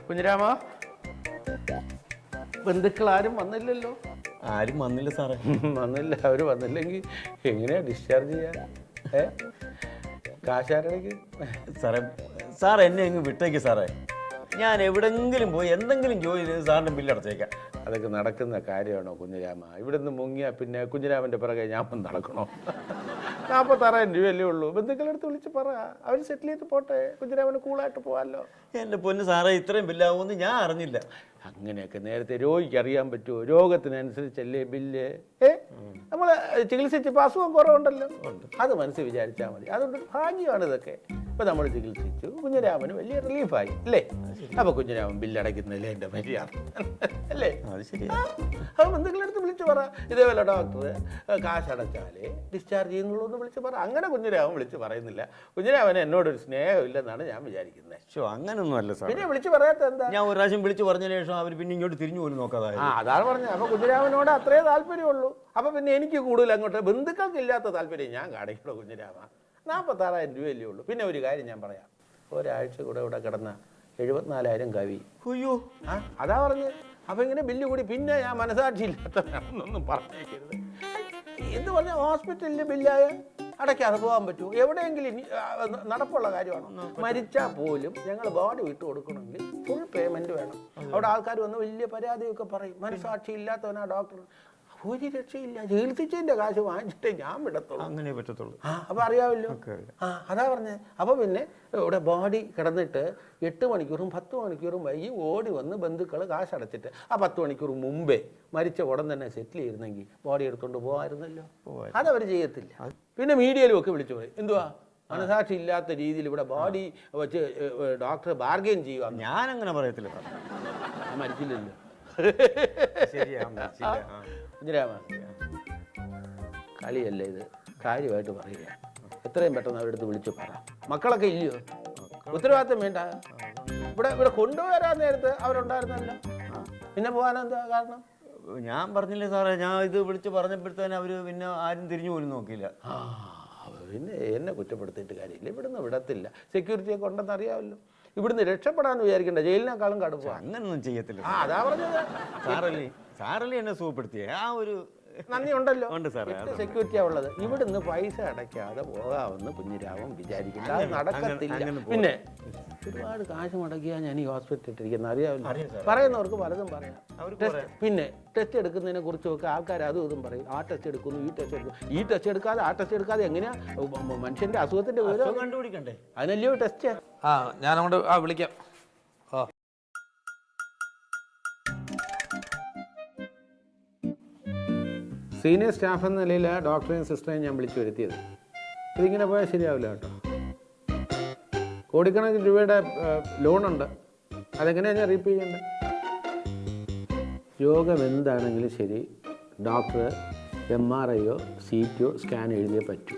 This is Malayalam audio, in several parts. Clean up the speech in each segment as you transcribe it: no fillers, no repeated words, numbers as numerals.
കുഞ്ഞിരാമ, ബന്ധുക്കൾ ആരും വന്നില്ലല്ലോ? ആരും വന്നില്ല സാറേ. വന്നില്ല. അവർ വന്നില്ലെങ്കിൽ എങ്ങനെയാ ഡിസ്ചാർജ് ചെയ്യാൻ? കാശാരടയ്ക്ക് സാറേ, സാർ എന്നെ അങ്ങ് വിട്ടേക്ക് സാറേ. ഞാൻ എവിടെങ്കിലും പോയി എന്തെങ്കിലും ജോലി ചെയ്ത് സാറിൻ്റെ ബില്ല് അടച്ചേക്കാം. അതൊക്കെ നടക്കുന്ന കാര്യമാണോ കുഞ്ഞിരാമ? ഇവിടുന്ന് മുങ്ങിയാൽ പിന്നെ കുഞ്ഞിരാമൻ്റെ പിറകെ ഞാൻ വന്ന് നടക്കണോ? 46,000 രൂപയല്ലേ ഉള്ളൂ. ബന്ധുക്കളെടുത്ത് വിളിച്ച് പറ, അവർ സെറ്റിൽ ചെയ്ത് പോട്ടെ. കുഞ്ഞിരാമന് കൂളായിട്ട് പോകാമല്ലോ. എൻ്റെ പൊന്ന് സാറേ, ഇത്രയും ബില്ലാവുമെന്ന് ഞാൻ അറിഞ്ഞില്ല. അങ്ങനെയൊക്കെ നേരത്തെ രോഗിക്ക് അറിയാൻ പറ്റുമോ? രോഗത്തിനനുസരിച്ചല്ലേ ബില്ല്. നമ്മൾ ചികിത്സിച്ച് ഇപ്പം അസുഖം കുറവുണ്ടല്ലോ, അത് മനസ്സിൽ വിചാരിച്ചാൽ മതി. അതുകൊണ്ട് ഭാഗ്യമാണ് ഇതൊക്കെ. ഇപ്പം നമ്മൾ ചികിത്സിച്ചു, കുഞ്ഞിരാമന് വലിയ റിലീഫായി അല്ലേ? അപ്പോൾ കുഞ്ഞിരാമൻ ബില്ലടയ്ക്കുന്നതിലേ എൻ്റെ മര്യാദ അല്ലേ? അത് ശരി. അപ്പോൾ ബന്ധുക്കളെടുത്ത് വിളിച്ച് പറ, ഇതേപോലെ ഡോക്ടർ കാശടച്ചാലേ ഡിസ്ചാർജ് ചെയ്യുന്നുള്ളൂ എന്ന് വിളിച്ച് പറ. അങ്ങനെ കുഞ്ഞിരാമൻ വിളിച്ച് പറയുന്നില്ല. കുഞ്ഞിരാമന് എന്നോടൊരു സ്നേഹമില്ലെന്നാണ് ഞാൻ വിചാരിക്കുന്നത്. അങ്ങനൊന്നും അല്ല സാർ. പിന്നെ വിളിച്ച് പറയാത്ത എന്താ? ഞാൻ ഒരു പ്രാവശ്യം വിളിച്ച് പറഞ്ഞതിന് ശേഷം അവർ പിന്നെ ഇങ്ങോട്ട് തിരിഞ്ഞു പോലും നോക്കാതെ. അതാണ് പറഞ്ഞത്. അപ്പോൾ കുഞ്ഞിരാമനോട് അത്രേ താല്പര്യമുള്ളൂ. അപ്പോൾ പിന്നെ എനിക്ക് കൂടുതൽ അങ്ങോട്ട് ബന്ധുക്കൾക്കില്ലാത്ത താല്പര്യം ഞാൻ കാണിക്കണോ? കുഞ്ഞിരാമ, 46,000 രൂപയല്ലേ ഉള്ളൂ. പിന്നെ ഒരു കാര്യം ഞാൻ പറയാം, ഒരാഴ്ച കൂടെ ഇവിടെ കിടന്ന 74,000 കവി. അയ്യോ, അതാ പറഞ്ഞത്. അപ്പം ഇങ്ങനെ ബില്ല് കൂടി പിന്നെ ഞാൻ മനസാക്ഷി ഇല്ലാത്തവരാണെന്നൊന്നും പറഞ്ഞേക്കരുത്. എന്ത് പറഞ്ഞാൽ ഹോസ്പിറ്റലിൽ ബില്ലായ അടയ്ക്കാതെ പോകാൻ പറ്റുമോ? എവിടെയെങ്കിലും നടപ്പുള്ള കാര്യമാണ്. മരിച്ചാൽ പോലും ഞങ്ങൾ ബോഡി വിട്ട് കൊടുക്കണമെങ്കിൽ ഫുൾ പേയ്മെൻറ്റ് വേണം. അവിടെ ആൾക്കാർ വന്ന് വലിയ പരാതിയൊക്കെ പറയും, മനസാക്ഷി ഇല്ലാത്തവനാ ഡോക്ടർ. ഒരു രക്ഷയില്ല, ചികിത്സിച്ചതിൻ്റെ കാശ് വാങ്ങിച്ചിട്ടേ ഞാൻ വിടത്തുള്ളൂ. അങ്ങനെ പറ്റത്തുള്ളൂ. അപ്പോൾ അറിയാമല്ലോ. അതാ പറഞ്ഞത്. അപ്പോൾ പിന്നെ ഇവിടെ ബോഡി കിടന്നിട്ട് 8 മണിക്കൂറും 10 മണിക്കൂറും വൈകി ഓടി വന്ന് ബന്ധുക്കൾ കാശടച്ചിട്ട് ആ 10 മണിക്കൂർ മുമ്പേ മരിച്ച ഉടൻ തന്നെ സെറ്റിൽ ചെയ്തിരുന്നെങ്കിൽ ബോഡി എടുത്തുകൊണ്ട് പോകാമായിരുന്നല്ലോ. അതവർ ചെയ്യത്തില്ല. പിന്നെ മീഡിയയിലും ഒക്കെ വിളിച്ചു പറയും, എന്തുവാ മനസാക്ഷി ഇല്ലാത്ത രീതിയിൽ ഇവിടെ ബോഡി വെച്ച് ഡോക്ടർ ബാർഗെയിൻ ചെയ്യുക. ഞാനങ്ങനെ പറയത്തില്ല. മരിച്ചില്ലല്ലോ. കുഞ്ഞിരാമ, കളിയല്ലേ ഇത്, കാര്യമായിട്ട് പറയുക. എത്രയും പെട്ടെന്ന് അവരെടുത്ത് വിളിച്ച് പറ. മക്കളൊക്കെ ഇല്ലയോ? ഉത്തരവാദിത്തം വേണ്ട. ഇവിടെ കൊണ്ടുവരാൻ നേരത്ത് അവരുണ്ടായിരുന്നല്ലോ, പിന്നെ പോകാനെന്താ കാരണം? ഞാൻ പറഞ്ഞില്ലേ സാറേ, ഞാൻ ഇത് വിളിച്ച് പറഞ്ഞപ്പോഴത്തേനും അവർ പിന്നെ ആരും തിരിഞ്ഞു പോലും നോക്കിയില്ല. പിന്നെ എന്നെ കുറ്റപ്പെടുത്തിയിട്ട് കാര്യമില്ല. ഇവിടുന്ന് വിടത്തില്ല. സെക്യൂരിറ്റിയൊക്കെ ഉണ്ടെന്ന് അറിയാമല്ലോ. ഇവിടുന്ന് രക്ഷപ്പെടാന്ന് വിചാരിക്കണ്ട, ജയിലിനേക്കാളും കടുപ്പം. അങ്ങനൊന്നും ചെയ്യത്തില്ല. അതാ പറഞ്ഞത്. സാറല്ലേ എന്നെ സുഖപ്പെടുത്തിയേ. ആ ഒരു നന്ദി ഉണ്ടല്ലോ. സെക്യൂരിറ്റിയാ ഉള്ളത്. ഇവിടുന്ന് പൈസ അടയ്ക്കാതെ പോകാമെന്ന് കുഞ്ഞിരാമൻ വിചാരിക്കില്ല, അത് നടക്കത്തില്ല. പിന്നെ ഒരുപാട് കാശ് മുടക്കിയാൽ ഞാൻ ഈ ഹോസ്പിറ്റലിൽ ഇട്ടിരിക്കുന്ന അറിയാമല്ലോ. പറയുന്നവർക്ക് പലതും പറയാം. പിന്നെ ടെസ്റ്റ് എടുക്കുന്നതിനെ കുറിച്ചൊക്കെ ആൾക്കാർ അതും ഇതും പറയും. ആ ടെസ്റ്റ് എടുക്കുന്നു, ഈ ടെസ്റ്റ് എടുക്കുന്നു. ഈ ടെസ്റ്റ് എടുക്കാതെ ആ ടെസ്റ്റ് എടുക്കാതെ എങ്ങനെയാ മനുഷ്യന്റെ അസുഖത്തിന്റെ വിവരം കണ്ടുപിടിക്കണ്ടേ? അതിനല്ലയോ ടെസ്റ്റ്. ഞാൻ അങ്ങോട്ട് വിളിക്കാം. സീനിയർ സ്റ്റാഫ് എന്ന നിലയിൽ ഡോക്ടറെയും സിസ്റ്ററെയും ഞാൻ വിളിച്ചു വരുത്തിയത്. ഇതിങ്ങനെ പോയാൽ ശരിയാവില്ല കേട്ടോ. കോടിക്കണക്കിന് രൂപയുടെ ലോണുണ്ട്, അതെങ്ങനെയാണ് ഞാൻ റീപേ ചെയ്യേണ്ടത്? രോഗം എന്താണെങ്കിലും ശരി, ഡോക്ടർ MRIയോ CTയോ സ്കാൻ എഴുതിയേ പറ്റൂ.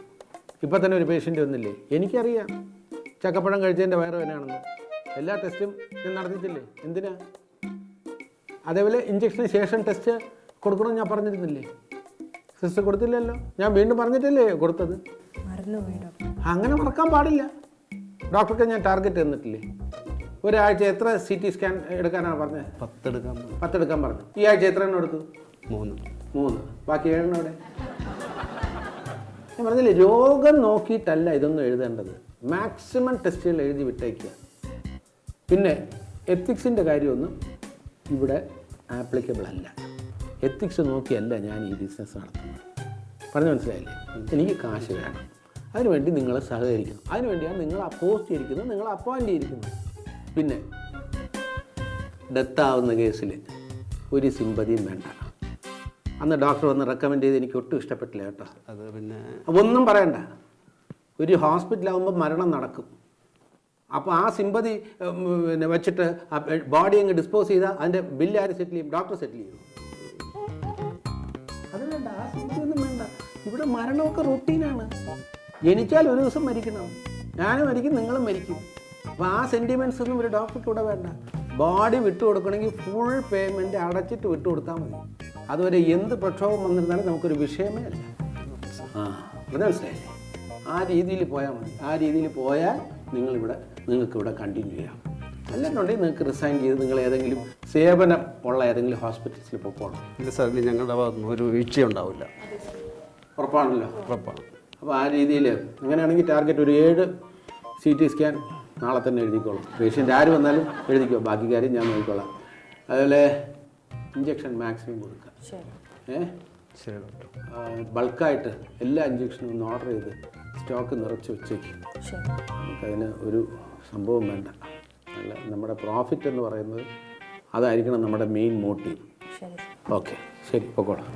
ഇപ്പം തന്നെ ഒരു പേഷ്യൻ്റ് വന്നില്ലേ, എനിക്കറിയാം ചക്കപ്പഴം കഴിച്ചതിൻ്റെ വയറുവേദനയാണെന്ന്. എല്ലാ ടെസ്റ്റും ഞാൻ നടത്തിയിട്ടില്ലേ? എന്തിനാ? അതേപോലെ ഇഞ്ചക്ഷന് ശേഷം ടെസ്റ്റ് കൊടുക്കണമെന്ന് ഞാൻ പറഞ്ഞിരുന്നില്ലേ? സിസ്റ്റർ കൊടുത്തില്ലല്ലോ. ഞാൻ വീണ്ടും പറഞ്ഞിട്ടല്ലേ കൊടുത്തത്? അങ്ങനെ മറക്കാൻ പാടില്ല. ഡോക്ടർക്ക് ഞാൻ ടാർഗറ്റ് തന്നിട്ടില്ലേ? ഒരാഴ്ച എത്ര CT സ്കാൻ എടുക്കാനാണ് പറഞ്ഞത്? 10 എടുക്കാൻ പറഞ്ഞു. ഈ ആഴ്ച എത്ര എണ്ണം എടുത്തു? 3. ബാക്കി 7 എണ്ണം അവിടെ. ഞാൻ പറഞ്ഞില്ലേ, രോഗം നോക്കിയിട്ടല്ല ഇതൊന്നും എഴുതേണ്ടത്. മാക്സിമം ടെസ്റ്റുകൾ എഴുതി വിട്ടേക്കുക. പിന്നെ എത്തിക്സിൻ്റെ കാര്യമൊന്നും ഇവിടെ ആപ്ലിക്കബിൾ അല്ല. എത്തിക്സ് നോക്കിയല്ല ഞാൻ ഈ ബിസിനസ് നടത്തുന്നത്. പറഞ്ഞു മനസ്സിലായില്ലേ? എനിക്ക് കാശ് വേണം. അതിനുവേണ്ടി നിങ്ങൾ സഹകരിക്കണം. അതിനുവേണ്ടിയാണ് നിങ്ങൾ അപ്പോസ്റ്റ് ചെയ്തിരിക്കുന്നത്, നിങ്ങൾ അപ്പോയിൻ്റ് ചെയ്തിരിക്കുന്നത്. പിന്നെ ഡെത്താവുന്ന കേസിൽ ഒരു സിമ്പതിയും വേണ്ട. അന്ന് ഡോക്ടർ വന്ന് റെക്കമെൻഡ് ചെയ്ത് എനിക്ക് ഒട്ടും ഇഷ്ടപ്പെട്ടില്ല കേട്ടോ. അത് പിന്നെ ഒന്നും പറയണ്ട. ഒരു ഹോസ്പിറ്റലാകുമ്പോൾ മരണം നടക്കും. അപ്പോൾ ആ സിമ്പതി പിന്നെ വെച്ചിട്ട് ബോഡി അങ്ങ് ഡിസ്പോസ് ചെയ്താൽ അതിൻ്റെ ബില്ല് ആര് സെറ്റിൽ ചെയ്യും? ഡോക്ടർ സെറ്റിൽ ചെയ്യും. അത് വേണ്ട, ആ സിമ്പതിയൊന്നും വേണ്ട. ഇവിടെ മരണമൊക്കെ റൂട്ടീനാണ്. ജനിച്ചാൽ ഒരു ദിവസം മരിക്കണം. ഞാനും മരിക്കും, നിങ്ങളും മരിക്കും. അപ്പോൾ ആ സെൻറ്റിമെൻറ്റ്സ് ഒന്നും ഒരു ഡോക്ടർക്ക് ഇവിടെ വേണ്ട. ബോഡി വിട്ടു കൊടുക്കണമെങ്കിൽ ഫുൾ പേയ്മെൻറ്റ് അടച്ചിട്ട് വിട്ടു കൊടുത്താൽ മതി. അതുവരെ എന്ത് പ്രക്ഷോഭം വന്നിരുന്നാലും നമുക്കൊരു വിഷയമേ അല്ല. മനസ്സിലായില്ലേ? ആ രീതിയിൽ പോയാൽ മതി. ആ രീതിയിൽ പോയാൽ നിങ്ങൾക്കിവിടെ കണ്ടിന്യൂ ചെയ്യാം. അല്ലെന്നുണ്ടെങ്കിൽ നിങ്ങൾക്ക് റിസൈൻ ചെയ്ത് നിങ്ങൾ ഏതെങ്കിലും സേവനം ഉള്ള ഏതെങ്കിലും ഹോസ്പിറ്റൽസിൽ പോകണം. ഇല്ല സാർ, ഇനി ഞങ്ങളുടെ ഭാഗത്തുനിന്ന് ഒരു വീഴ്ചയുണ്ടാവില്ല. ഉറപ്പാണല്ലോ. ഉറപ്പാണ്. അപ്പോൾ ആ രീതിയിൽ അങ്ങനെയാണെങ്കിൽ ടാർഗറ്റ് ഒരു 7 CT സ്കാൻ നാളെ തന്നെ എഴുതിക്കോളാം. പേഷ്യൻ്റ് ആര് വന്നാലും എഴുതിക്കോ, ബാക്കി കാര്യം ഞാൻ നോക്കിക്കോളാം. അതുപോലെ ഇഞ്ചക്ഷൻ മാക്സിമം കൊടുക്കുക. ശരി ഡോക്ടർ. ബൾക്കായിട്ട് എല്ലാ ഇഞ്ചക്ഷനും ഒന്ന് ഓർഡർ ചെയ്ത് സ്റ്റോക്ക് നിറച്ച് വെച്ചേക്കും. നമുക്കതിന് ഒരു സംഭവം വേണ്ട. നല്ല നമ്മുടെ പ്രോഫിറ്റ് എന്ന് പറയുന്നത് അതായിരിക്കണം നമ്മുടെ മെയിൻ മോട്ടീവ്. ഓക്കെ, ശരി, പൊക്കോളാം.